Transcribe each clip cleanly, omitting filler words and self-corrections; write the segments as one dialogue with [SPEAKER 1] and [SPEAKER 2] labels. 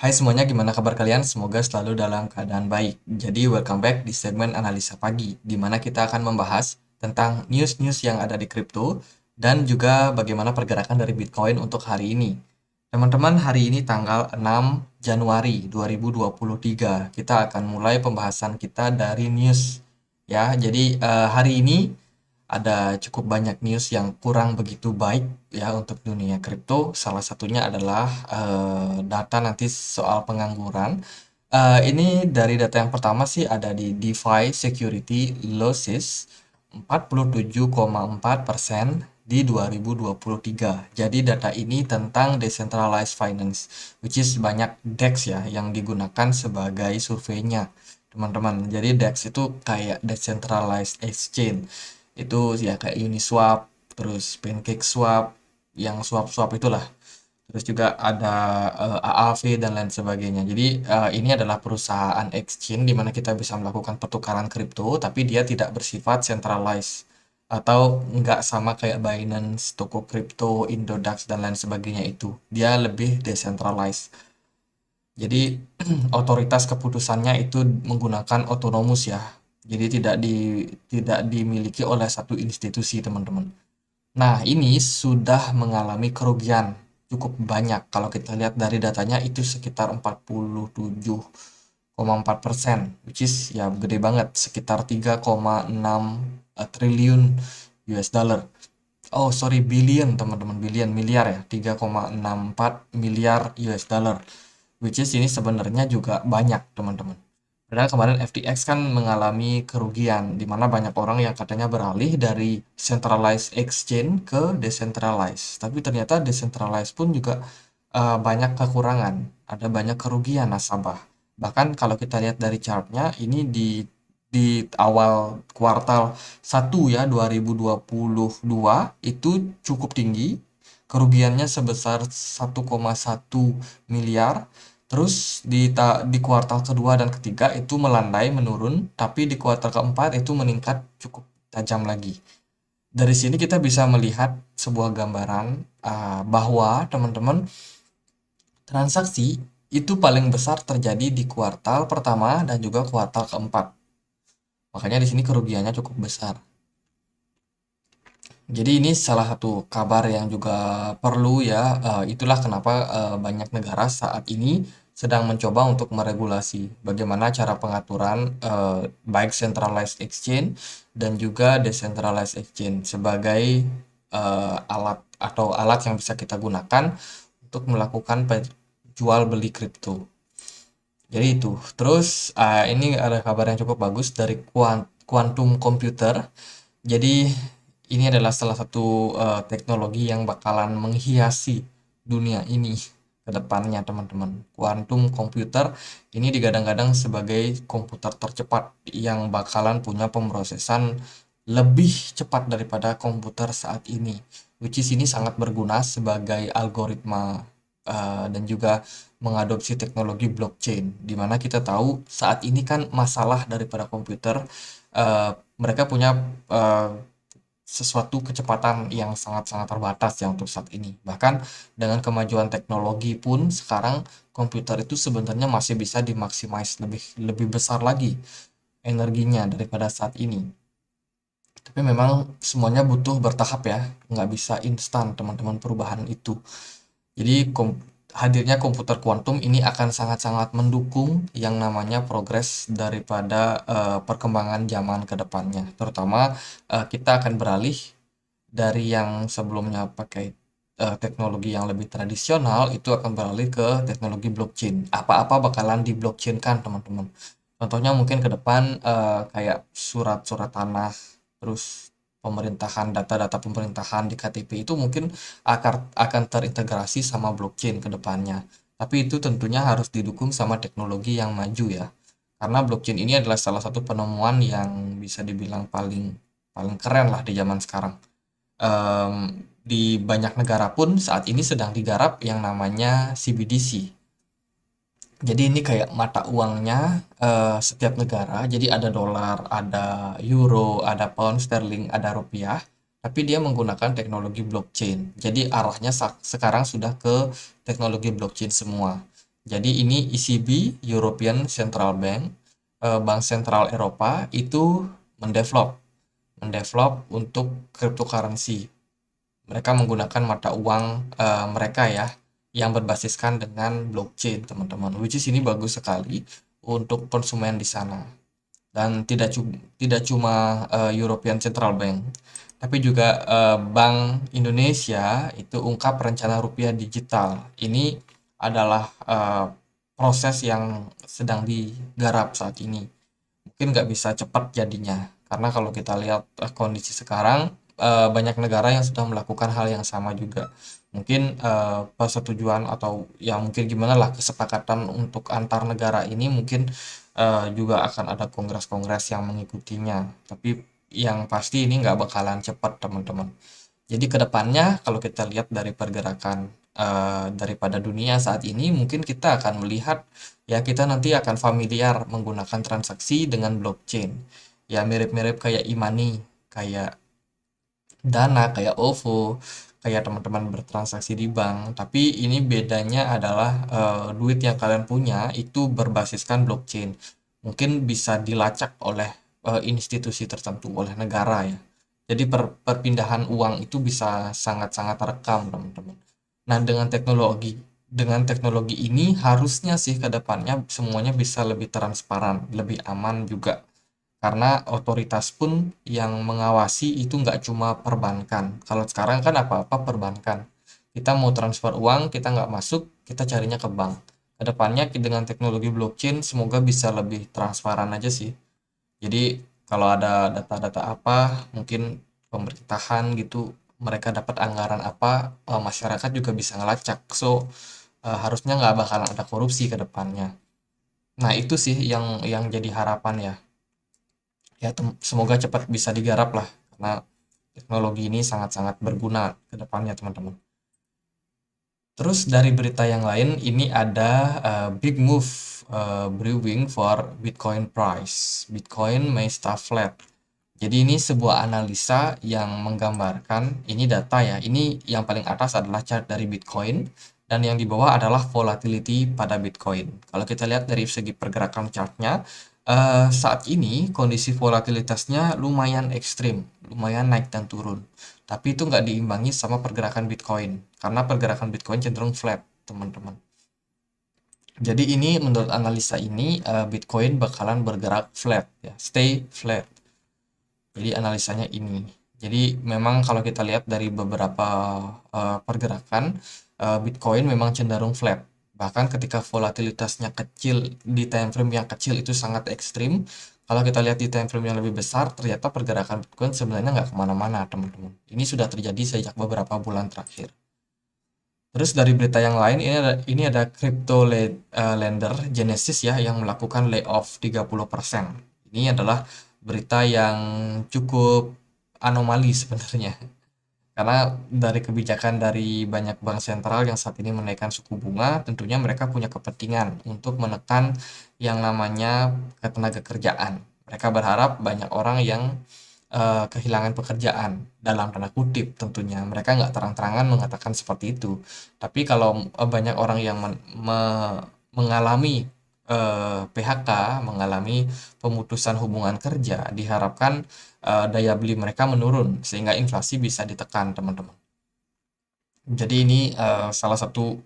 [SPEAKER 1] Hai semuanya, gimana kabar kalian? Semoga selalu dalam keadaan baik. Jadi, welcome back di segmen Analisa Pagi, di mana kita akan membahas tentang news-news yang ada di kripto dan juga bagaimana pergerakan dari Bitcoin untuk hari ini. Teman-teman, hari ini tanggal 6 Januari 2023, kita akan mulai pembahasan kita dari news. Ya, jadi hari ini ada cukup banyak news yang kurang begitu baik ya untuk dunia kripto. Salah satunya adalah data nanti soal pengangguran. Ini dari data yang pertama sih ada di DeFi Security Losses 47,4% di 2023. Jadi data ini tentang decentralized finance, which is banyak DEX ya yang digunakan sebagai surveinya, teman-teman. Jadi DEX itu kayak decentralized exchange. Itu ya kayak Uniswap, terus PancakeSwap, yang swap-swap itulah. Terus juga ada AAV dan lain sebagainya. Jadi ini adalah perusahaan exchange di mana kita bisa melakukan pertukaran kripto, tapi dia tidak bersifat centralized atau nggak sama kayak Binance, toko kripto, Indodax dan lain sebagainya itu. Dia lebih decentralized. Jadi otoritas keputusannya itu menggunakan otonomus ya. Jadi tidak dimiliki oleh satu institusi, teman-teman. Nah, ini sudah mengalami kerugian cukup banyak. Kalau kita lihat dari datanya itu sekitar 47,4%, which is ya gede banget, sekitar 3,6 triliun US dollar. Oh, sorry, billion, teman-teman, billion, miliar ya, 3,64 miliar US dollar. Which is ini sebenarnya juga banyak, teman-teman. Padahal kemarin FTX kan mengalami kerugian, di mana banyak orang yang katanya beralih dari centralized exchange ke decentralized. Tapi ternyata decentralized pun juga banyak kekurangan, ada banyak kerugian nasabah. Bahkan kalau kita lihat dari chartnya, ini di awal kuartal 1 ya 2022 itu cukup tinggi, kerugiannya sebesar 1,1 miliar. Terus di kuartal kedua dan ketiga itu melandai menurun, tapi di kuartal keempat itu meningkat cukup tajam lagi. Dari sini kita bisa melihat sebuah gambaran bahwa teman-teman, transaksi itu paling besar terjadi di kuartal pertama dan juga kuartal keempat. Makanya di sini kerugiannya cukup besar. Jadi ini salah satu kabar yang juga perlu ya. Itulah kenapa banyak negara saat ini sedang mencoba untuk meregulasi bagaimana cara pengaturan baik centralized exchange dan juga decentralized exchange sebagai alat atau alat yang bisa kita gunakan untuk melakukan jual beli kripto. Jadi itu. Terus ini ada kabar yang cukup bagus dari quantum computer. Jadi ini adalah salah satu teknologi yang bakalan menghiasi dunia ini ke depannya, teman-teman. Quantum computer ini digadang-gadang sebagai komputer tercepat yang bakalan punya pemrosesan lebih cepat daripada komputer saat ini. Which is ini sangat berguna sebagai algoritma dan juga mengadopsi teknologi blockchain, di mana kita tahu saat ini kan masalah daripada komputer, mereka punya eh, sesuatu kecepatan yang sangat-sangat terbatas ya untuk saat ini. Bahkan dengan kemajuan teknologi pun sekarang komputer itu sebenarnya masih bisa dimaksimize lebih lebih besar lagi energinya daripada saat ini. Tapi memang semuanya butuh bertahap ya, nggak bisa instan teman-teman perubahan itu. Jadi hadirnya komputer kuantum ini akan sangat-sangat mendukung yang namanya progres daripada perkembangan zaman ke depannya. Terutama kita akan beralih dari yang sebelumnya pakai teknologi yang lebih tradisional itu akan beralih ke teknologi blockchain. Apa-apa bakalan di blockchain kan, teman-teman. Contohnya mungkin ke depan kayak surat-surat tanah, terus pemerintahan, data-data pemerintahan di KTP itu mungkin akan terintegrasi sama blockchain ke depannya. Tapi itu tentunya harus didukung sama teknologi yang maju ya. Karena blockchain ini adalah salah satu penemuan yang bisa dibilang paling paling keren lah di zaman sekarang. Em, di banyak negara pun saat ini sedang digarap yang namanya CBDC. Jadi ini kayak mata uangnya setiap negara. Jadi ada dolar, ada euro, ada pound sterling, ada rupiah. Tapi dia menggunakan teknologi blockchain. Jadi arahnya sekarang sudah ke teknologi blockchain semua. Jadi ini ECB, European Central Bank, Bank Sentral Eropa itu mendevelop mendevelop untuk cryptocurrency. Mereka menggunakan mata uang mereka ya yang berbasiskan dengan blockchain, teman-teman. Which is ini bagus sekali untuk konsumen di sana. Dan tidak cuma European Central Bank, tapi juga Bank Indonesia itu ungkap rencana rupiah digital. Ini adalah proses yang sedang digarap saat ini. Mungkin nggak bisa cepat jadinya, karena kalau kita lihat kondisi sekarang, banyak negara yang sudah melakukan hal yang sama juga. Mungkin persetujuan atau ya mungkin gimana lah kesepakatan untuk antar negara ini mungkin juga akan ada kongres-kongres yang mengikutinya. Tapi yang pasti ini nggak bakalan cepat, teman-teman. Jadi kedepannya kalau kita lihat dari pergerakan daripada dunia saat ini, mungkin kita akan melihat ya kita nanti akan familiar menggunakan transaksi dengan blockchain. Ya mirip-mirip kayak e-money, kayak Dana, kayak OVO, kayak teman-teman bertransaksi di bank. Tapi ini bedanya adalah duit yang kalian punya itu berbasiskan blockchain. Mungkin bisa dilacak oleh institusi tertentu, oleh negara ya. Jadi perpindahan uang itu bisa sangat-sangat terekam, teman-teman. Nah, dengan teknologi ini harusnya sih ke depannya semuanya bisa lebih transparan, lebih aman juga. Karena otoritas pun yang mengawasi itu nggak cuma perbankan. Kalau sekarang kan apa-apa perbankan. Kita mau transfer uang, kita nggak masuk, kita carinya ke bank. Kedepannya dengan teknologi blockchain semoga bisa lebih transparan aja sih. Jadi kalau ada data-data apa, mungkin pemerintahan gitu, mereka dapat anggaran apa, masyarakat juga bisa ngelacak. So, harusnya nggak bakalan ada korupsi ke depannya. Nah, itu sih yang jadi harapan ya. Ya, semoga cepat bisa digarap lah, karena teknologi ini sangat-sangat berguna ke depannya, teman-teman. Terus dari berita yang lain, ini ada big move brewing for Bitcoin price. Bitcoin may stay flat. Jadi ini sebuah analisa yang menggambarkan, ini data ya, ini yang paling atas adalah chart dari Bitcoin, dan yang di bawah adalah volatility pada Bitcoin. Kalau kita lihat dari segi pergerakan chartnya, saat ini kondisi volatilitasnya lumayan ekstrim, lumayan naik dan turun. Tapi itu nggak diimbangi sama pergerakan Bitcoin, karena pergerakan Bitcoin cenderung flat, teman-teman. Jadi ini menurut analisa ini Bitcoin bakalan bergerak flat ya, stay flat. Jadi analisanya ini. Jadi memang kalau kita lihat dari beberapa pergerakan, Bitcoin memang cenderung flat. Bahkan ketika volatilitasnya kecil di time frame yang kecil itu sangat ekstrim. Kalau kita lihat di time frame yang lebih besar, ternyata pergerakan Bitcoin sebenarnya nggak kemana-mana, teman-teman. Ini sudah terjadi sejak beberapa bulan terakhir. Terus dari berita yang lain, ini ada crypto lender Genesis ya yang melakukan layoff 30%. Ini adalah berita yang cukup anomali sebenarnya. Karena dari kebijakan dari banyak bank sentral yang saat ini menaikkan suku bunga, tentunya mereka punya kepentingan untuk menekan yang namanya ketenaga kerjaan. Mereka berharap banyak orang yang kehilangan pekerjaan dalam tanda kutip tentunya. Mereka nggak terang-terangan mengatakan seperti itu. Tapi kalau banyak orang yang mengalami PHK, mengalami pemutusan hubungan kerja, diharapkan daya beli mereka menurun sehingga inflasi bisa ditekan, teman-teman. Jadi ini salah satu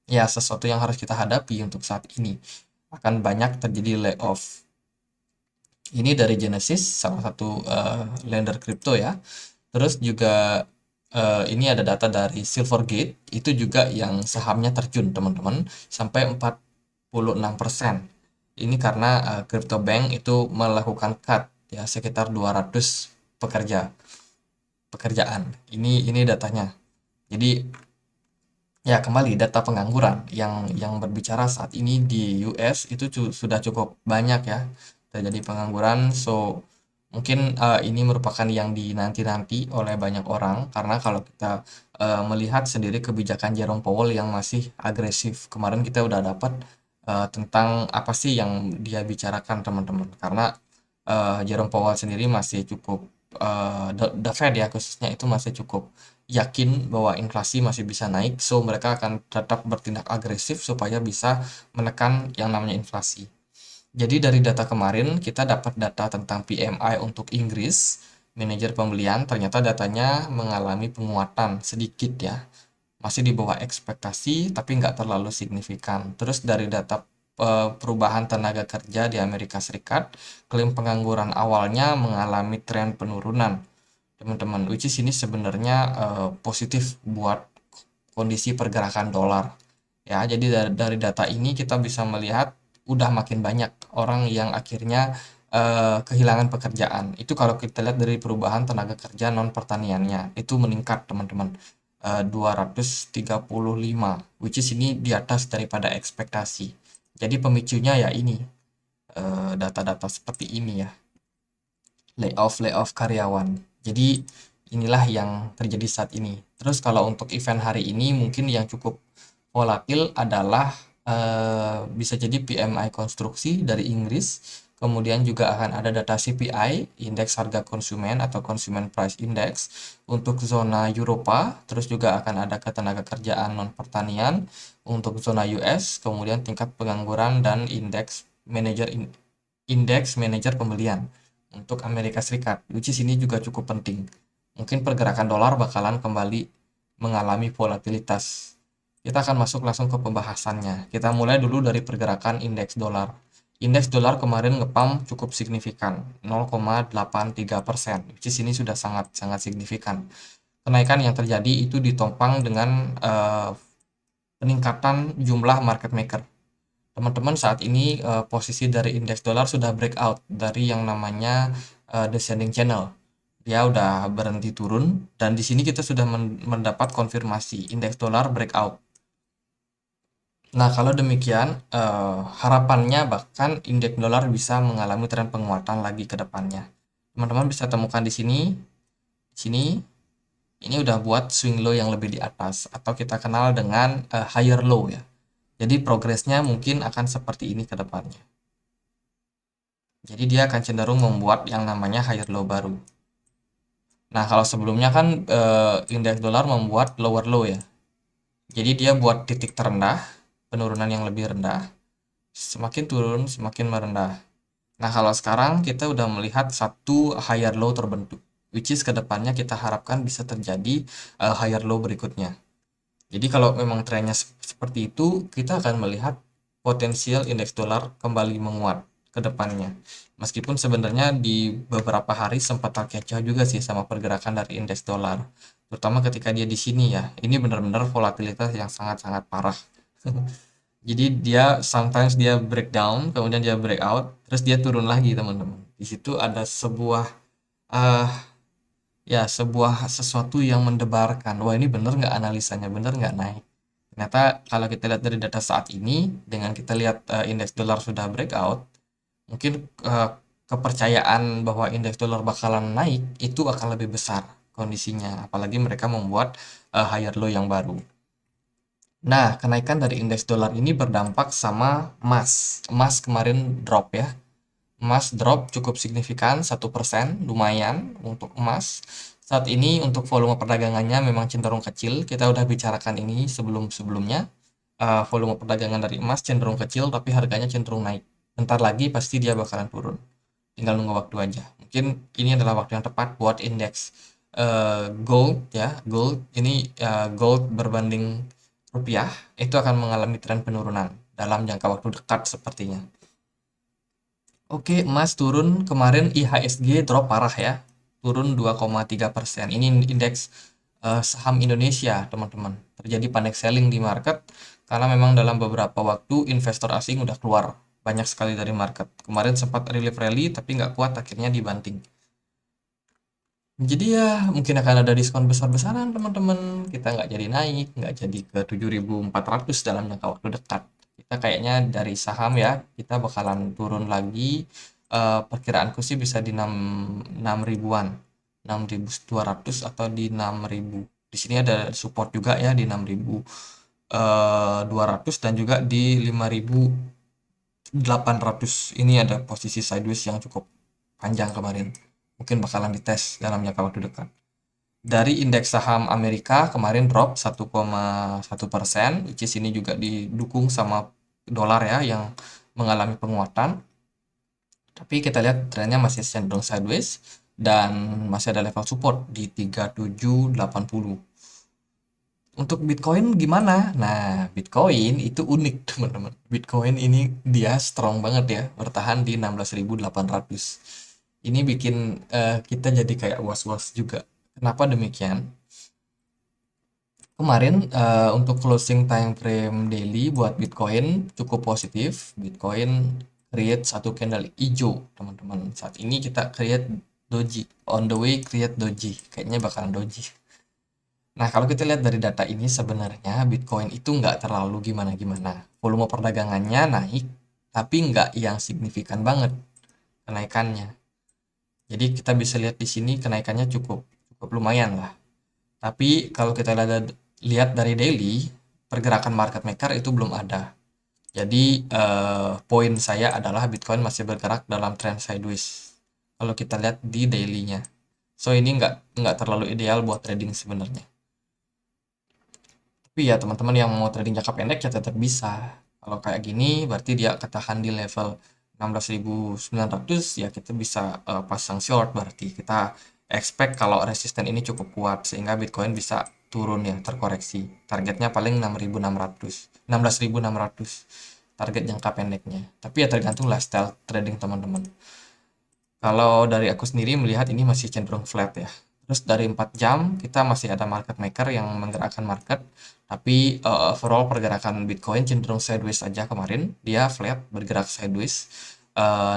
[SPEAKER 1] ya sesuatu yang harus kita hadapi untuk saat ini. Akan banyak terjadi layoff. Ini dari Genesis, salah satu lender kripto ya. Terus juga ini ada data dari Silvergate, itu juga yang sahamnya terjun, teman-teman, sampai 46%. Ini karena crypto bank itu melakukan cut ya sekitar 200 pekerjaan. Ini datanya. Jadi ya kembali data pengangguran yang berbicara saat ini di US itu sudah cukup banyak ya terjadi pengangguran. So mungkin ini merupakan yang dinanti-nanti oleh banyak orang, karena kalau kita melihat sendiri kebijakan Jerome Powell yang masih agresif. Kemarin kita udah dapat tentang apa sih yang dia bicarakan, teman-teman. Karena Jerome Powell sendiri masih cukup the Fed ya khususnya itu masih cukup yakin bahwa inflasi masih bisa naik, so mereka akan tetap bertindak agresif supaya bisa menekan yang namanya inflasi. Jadi dari data kemarin kita dapat data tentang PMI untuk Inggris, manajer pembelian, ternyata datanya mengalami penguatan sedikit ya. Masih di bawah ekspektasi tapi nggak terlalu signifikan. Terus dari data perubahan tenaga kerja di Amerika Serikat, klaim pengangguran awalnya mengalami tren penurunan, teman-teman. Which is ini sebenarnya positif buat kondisi pergerakan dolar. Ya, jadi dari data ini kita bisa melihat udah makin banyak orang yang akhirnya kehilangan pekerjaan. Itu kalau kita lihat dari perubahan tenaga kerja non pertaniannya, itu meningkat, teman-teman. 235, which is ini di atas daripada ekspektasi. Jadi pemicunya ya ini, data-data seperti ini ya, layoff karyawan. Jadi inilah yang terjadi saat ini. Terus kalau untuk event hari ini mungkin yang cukup volatil adalah bisa jadi PMI konstruksi dari Inggris, kemudian juga akan ada data CPI, indeks harga konsumen atau Consumer Price Index untuk zona Eropa, terus juga akan ada ketenaga kerjaan non pertanian untuk zona US, kemudian tingkat pengangguran dan indeks manajer pembelian untuk Amerika Serikat, which is ini juga cukup penting. Mungkin pergerakan dolar bakalan kembali mengalami volatilitas. Kita akan masuk langsung ke pembahasannya. Kita mulai dulu dari pergerakan indeks dolar. Indeks dolar kemarin ngepam cukup signifikan, 0,83%, which is ini sudah sangat-sangat signifikan. Kenaikan yang terjadi itu ditopang dengan peningkatan jumlah market maker. Teman-teman, saat ini posisi dari indeks dolar sudah breakout dari yang namanya descending channel. Dia udah berhenti turun dan di sini kita sudah mendapat konfirmasi indeks dolar breakout. Nah, kalau demikian harapannya bahkan indeks dolar bisa mengalami tren penguatan lagi ke depannya. Teman-teman bisa temukan di sini. Di sini ini udah buat swing low yang lebih di atas atau kita kenal dengan higher low ya. Jadi progresnya mungkin akan seperti ini ke depannya. Jadi dia akan cenderung membuat yang namanya higher low baru. Nah, kalau sebelumnya kan indeks dolar membuat lower low ya. Jadi dia buat titik terendah, penurunan yang lebih rendah, semakin turun semakin merendah. Nah, kalau sekarang kita udah melihat satu higher low terbentuk, which is kedepannya kita harapkan bisa terjadi higher low berikutnya. Jadi kalau memang trennya seperti itu, kita akan melihat potensial indeks dolar kembali menguat ke depannya. Meskipun sebenarnya di beberapa hari sempat terkecoh juga sih sama pergerakan dari indeks dolar. Terutama ketika dia di sini ya. Ini benar-benar volatilitas yang sangat-sangat parah. Jadi dia sometimes dia breakdown, kemudian dia breakout, terus dia turun lagi, teman-teman. Di situ ada sebuah eh ya, sebuah sesuatu yang mendebarkan. Wah, ini bener nggak analisanya? Bener nggak naik? Ternyata kalau kita lihat dari data saat ini, dengan kita lihat indeks dolar sudah breakout, mungkin kepercayaan bahwa indeks dolar bakalan naik itu akan lebih besar kondisinya. Apalagi mereka membuat higher low yang baru. Nah, kenaikan dari indeks dolar ini berdampak sama emas. Emas kemarin drop ya. Emas drop cukup signifikan 1%, lumayan untuk emas. Saat ini untuk volume perdagangannya memang cenderung kecil. Kita udah bicarakan ini sebelum-sebelumnya. Volume perdagangan dari emas cenderung kecil tapi harganya cenderung naik. Bentar lagi pasti dia bakalan turun. Tinggal nunggu waktu aja. Mungkin ini adalah waktu yang tepat buat indeks gold ya. Gold ini gold berbanding rupiah itu akan mengalami tren penurunan dalam jangka waktu dekat sepertinya. Oke, emas turun kemarin, IHSG drop parah ya, turun 2,3%. Ini indeks saham Indonesia, teman-teman. Terjadi panic selling di market karena memang dalam beberapa waktu investor asing udah keluar banyak sekali dari market. Kemarin sempat relief rally tapi nggak kuat, akhirnya dibanting. Jadi ya mungkin akan ada diskon besar-besaran, teman-teman. Kita nggak jadi naik, nggak jadi ke 7.400 dalam jangka waktu dekat. Kita kayaknya dari saham ya, kita bakalan turun lagi. Perkiraanku sih bisa di 6 ribuan, 6.200 atau di 6.000. Di sini ada support juga ya di 6.200 dan juga di 5.800. Ini ada posisi sideways yang cukup panjang kemarin. Mungkin bakalan dites dalam jangka waktu dekat. Dari indeks saham Amerika kemarin drop 1,1%, which is ini juga didukung sama dolar ya yang mengalami penguatan. Tapi kita lihat trennya masih cenderung sideways dan masih ada level support di 3780. Untuk Bitcoin gimana? Nah, Bitcoin itu unik teman-teman. Bitcoin ini dia strong banget ya, bertahan di 16.800. Ini bikin kita jadi kayak was-was juga. Kenapa demikian? Kemarin untuk closing time frame daily buat Bitcoin cukup positif. Bitcoin create satu candle hijau, teman-teman. Saat ini kita create doji, on the way create doji. Kayaknya bakalan doji. Nah, kalau kita lihat dari data ini sebenarnya Bitcoin itu nggak terlalu gimana-gimana. Volume perdagangannya naik, tapi nggak yang signifikan banget kenaikannya. Jadi kita bisa lihat di sini kenaikannya cukup cukup lumayan lah. Tapi kalau kita lihat dari daily, pergerakan market maker itu belum ada. Jadi poin saya adalah Bitcoin masih bergerak dalam trend sideways. Kalau kita lihat di daily-nya. So ini nggak terlalu ideal buat trading sebenarnya. Tapi ya teman-teman yang mau trading jangka pendek ya tetap bisa. Kalau kayak gini berarti dia ketahan di level 16.900 ya kita bisa pasang short, berarti kita expect kalau resisten ini cukup kuat sehingga Bitcoin bisa turun ya, terkoreksi. Targetnya paling 6.600, 16.600 target jangka pendeknya. Tapi ya tergantung lifestyle trading teman-teman. Kalau dari aku sendiri melihat ini masih cenderung flat ya. Terus dari 4 jam kita masih ada market maker yang menggerakkan market. Tapi overall pergerakan Bitcoin cenderung sideways saja kemarin. Dia flat bergerak sideways.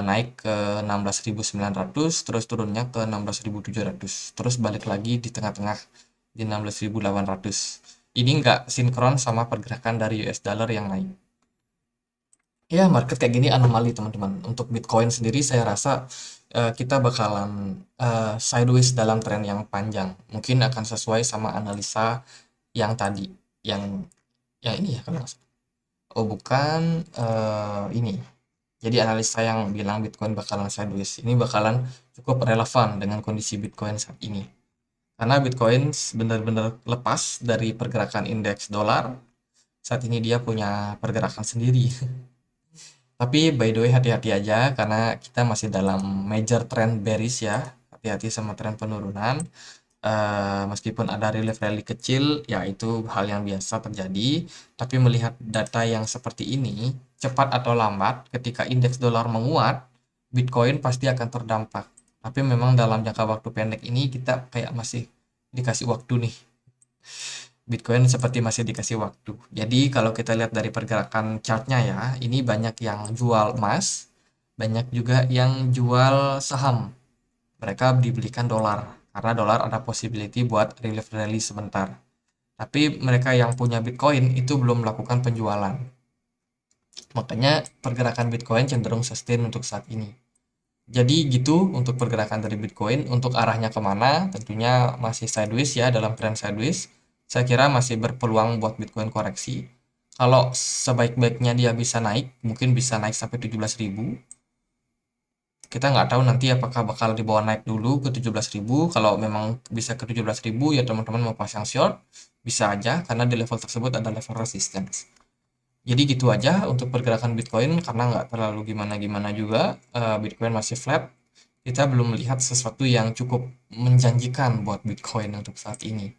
[SPEAKER 1] Naik ke 16.900 terus turunnya ke 16.700. Terus balik lagi di tengah-tengah di 16.800. Ini nggak sinkron sama pergerakan dari US dollar yang naik. Ya, market kayak gini anomali teman-teman. Untuk Bitcoin sendiri saya rasa kita bakalan sideways dalam tren yang panjang. Mungkin akan sesuai sama analisa yang tadi, yang ini ya kalau nggak salah. Oh bukan, ini. Jadi analisa yang bilang Bitcoin bakalan sideways ini bakalan cukup relevan dengan kondisi Bitcoin saat ini. Karena Bitcoin benar-benar lepas dari pergerakan indeks dolar. Saat ini dia punya pergerakan sendiri. Tapi by the way hati-hati aja karena kita masih dalam major trend bearish ya. Hati-hati sama tren penurunan. Meskipun ada relief rally kecil, ya itu hal yang biasa terjadi. Tapi melihat data yang seperti ini, cepat atau lambat, ketika indeks dolar menguat, Bitcoin pasti akan terdampak. Tapi memang dalam jangka waktu pendek ini kita kayak masih dikasih waktu nih. Bitcoin seperti masih dikasih waktu. Jadi kalau kita lihat dari pergerakan chartnya ya, ini banyak yang jual emas, banyak juga yang jual saham. Mereka dibelikan dolar, karena dolar ada possibility buat relief rally sebentar. Tapi mereka yang punya Bitcoin itu belum melakukan penjualan. Makanya pergerakan Bitcoin cenderung sustain untuk saat ini. Jadi gitu untuk pergerakan dari Bitcoin. Untuk arahnya kemana, tentunya masih sideways ya, dalam trend sideways. Saya kira masih berpeluang buat Bitcoin koreksi. Kalau sebaik-baiknya dia bisa naik, mungkin bisa naik sampai 17.000. Kita nggak tahu nanti apakah bakal dibawa naik dulu ke 17.000. Kalau memang bisa ke 17.000 ya teman-teman mau pasang short, bisa aja karena di level tersebut ada level resistance. Jadi gitu aja untuk pergerakan Bitcoin karena nggak terlalu gimana-gimana juga. Bitcoin masih flat. Kita belum melihat sesuatu yang cukup menjanjikan buat Bitcoin untuk saat ini.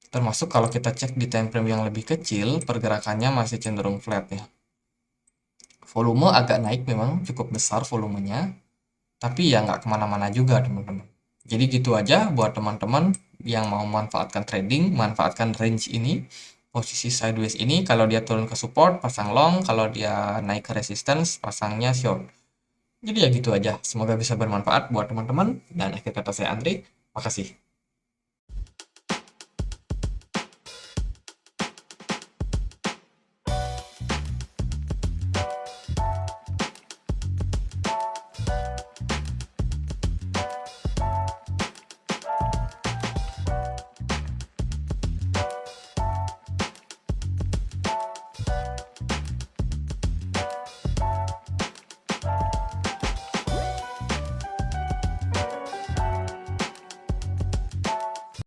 [SPEAKER 1] Termasuk kalau kita cek di time frame yang lebih kecil, pergerakannya masih cenderung flat ya. Volume agak naik memang, cukup besar volumenya. Tapi ya nggak kemana-mana juga teman-teman. Jadi gitu aja buat teman-teman yang mau memanfaatkan trading, manfaatkan range ini, posisi sideways ini. Kalau dia turun ke support, pasang long. Kalau dia naik ke resistance, pasangnya short. Jadi ya gitu aja. Semoga bisa bermanfaat buat teman-teman. Dan akhir kata saya Andre, makasih.